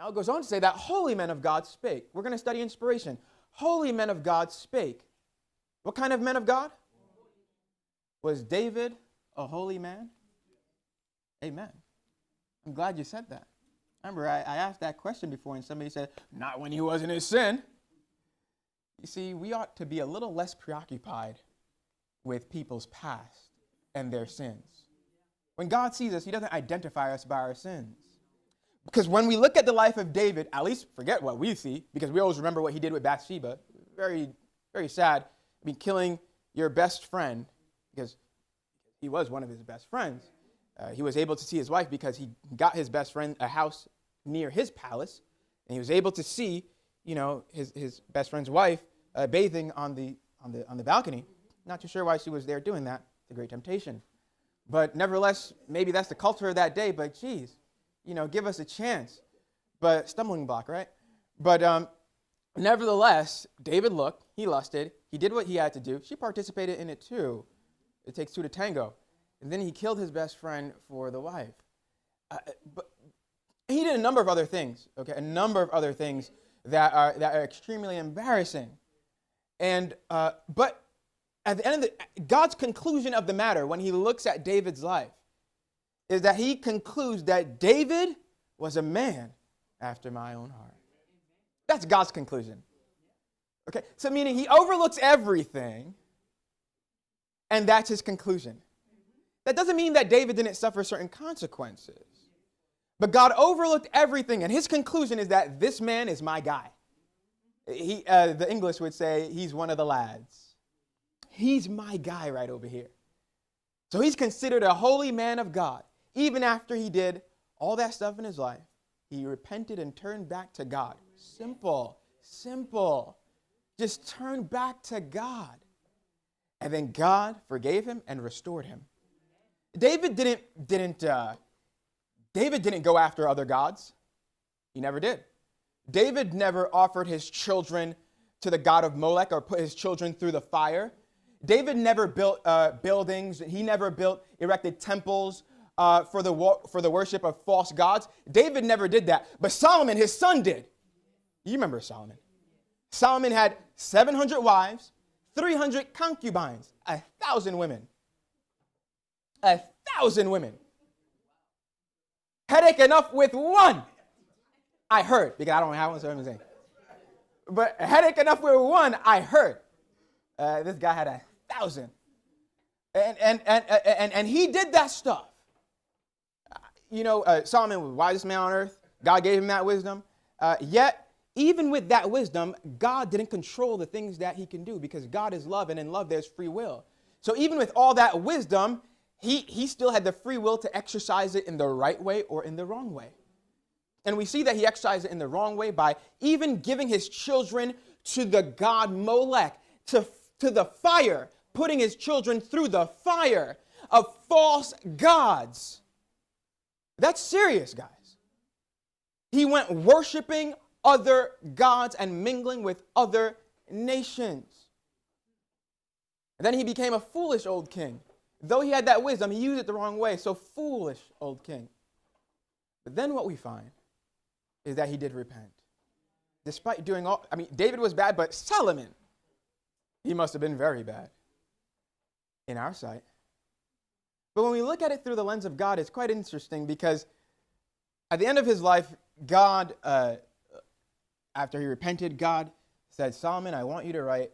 Now it goes on to say that holy men of God spake. We're going to study inspiration. Holy men of God spake. What kind of men of God? Was David a holy man? Amen. I'm glad you said that. Remember, I asked that question before and somebody said, not when he was in his sin. You see, we ought to be a little less preoccupied with people's past and their sins. When God sees us, he doesn't identify us by our sins. Because when we look at the life of David, at least forget what we see, because we always remember what he did with Bathsheba. Very, very sad. I mean, killing your best friend, because he was one of his best friends. He was able to see his wife because he got his best friend a house near his palace, and he was able to see, his best friend's wife bathing on the balcony. Not too sure why she was there doing that. It's a great temptation. But nevertheless, maybe that's the culture of that day, but geez, give us a chance. But stumbling block, right? But nevertheless, David looked, he lusted, he did what he had to do. She participated in it too. It takes two to tango. And then he killed his best friend for the wife. But he did a number of other things, okay? A number of other things that are extremely embarrassing. And but at the end of God's conclusion of the matter, when he looks at David's life, is that he concludes that David was a man after my own heart. That's God's conclusion. Okay, so meaning he overlooks everything, and that's his conclusion. That doesn't mean that David didn't suffer certain consequences. But God overlooked everything, and his conclusion is that this man is my guy. The English would say he's one of the lads. He's my guy right over here. So he's considered a holy man of God. Even after he did all that stuff in his life, he repented and turned back to God. Simple. Just turn back to God. And then God forgave him and restored him. David didn't go after other gods. He never did. David never offered his children to the god of Molech or put his children through the fire. David never built buildings. He never erected temples for the worship of false gods. David never did that. But Solomon, his son, did. You remember Solomon. Solomon had 700 wives, 300 concubines, 1,000 women. 1,000 women. Headache enough with one. I heard, because I don't have one, so I'm saying. But headache enough with one, I heard. This guy had 1,000. And he did that stuff. Solomon was the wisest man on earth. God gave him that wisdom. Yet, even with that wisdom, God didn't control the things that he can do, because God is love, and in love there's free will. So even with all that wisdom, he still had the free will to exercise it in the right way or in the wrong way. And we see that he exercised it in the wrong way by even giving his children to the god Molech, to the fire, putting his children through the fire of false gods. That's serious, guys. He went worshiping other gods and mingling with other nations. And then he became a foolish old king. Though he had that wisdom, he used it the wrong way. So foolish old king. But then what we find is that he did repent. Despite doing David was bad, but Solomon, he must have been very bad in our sight. But when we look at it through the lens of God, it's quite interesting, because at the end of his life, God, after he repented, God said, Solomon, I want you to write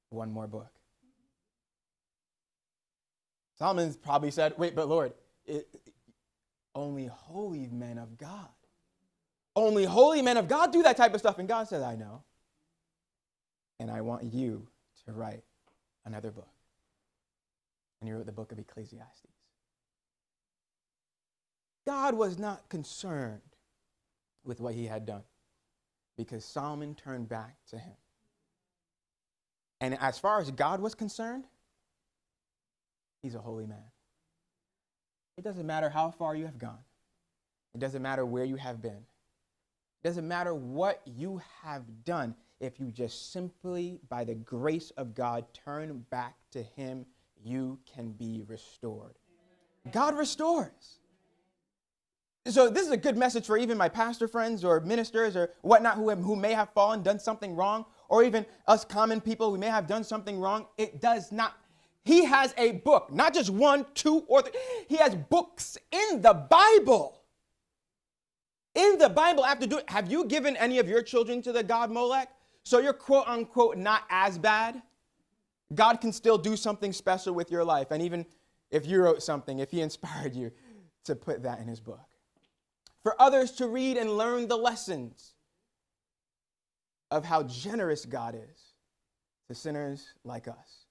one more book. Solomon probably said, wait, but Lord, only holy men of God. Only holy men of God do that type of stuff. And God said, I know. And I want you to write another book. And he wrote the book of Ecclesiastes. God was not concerned with what he had done, because Solomon turned back to him. And as far as God was concerned, he's a holy man. It doesn't matter how far you have gone. It doesn't matter where you have been. It doesn't matter what you have done. If you just simply, by the grace of God, turn back to him, you can be restored. God restores. So this is a good message for even my pastor friends or ministers or whatnot who may have fallen, done something wrong, or even us common people who may have done something wrong. It does not. He has a book, not just 1, 2, or 3. He has books in the Bible. In the Bible, have you given any of your children to the god Molech? So you're quote unquote not as bad. God can still do something special with your life. And even if you wrote something, if he inspired you to put that in his book. For others to read and learn the lessons of how generous God is to sinners like us.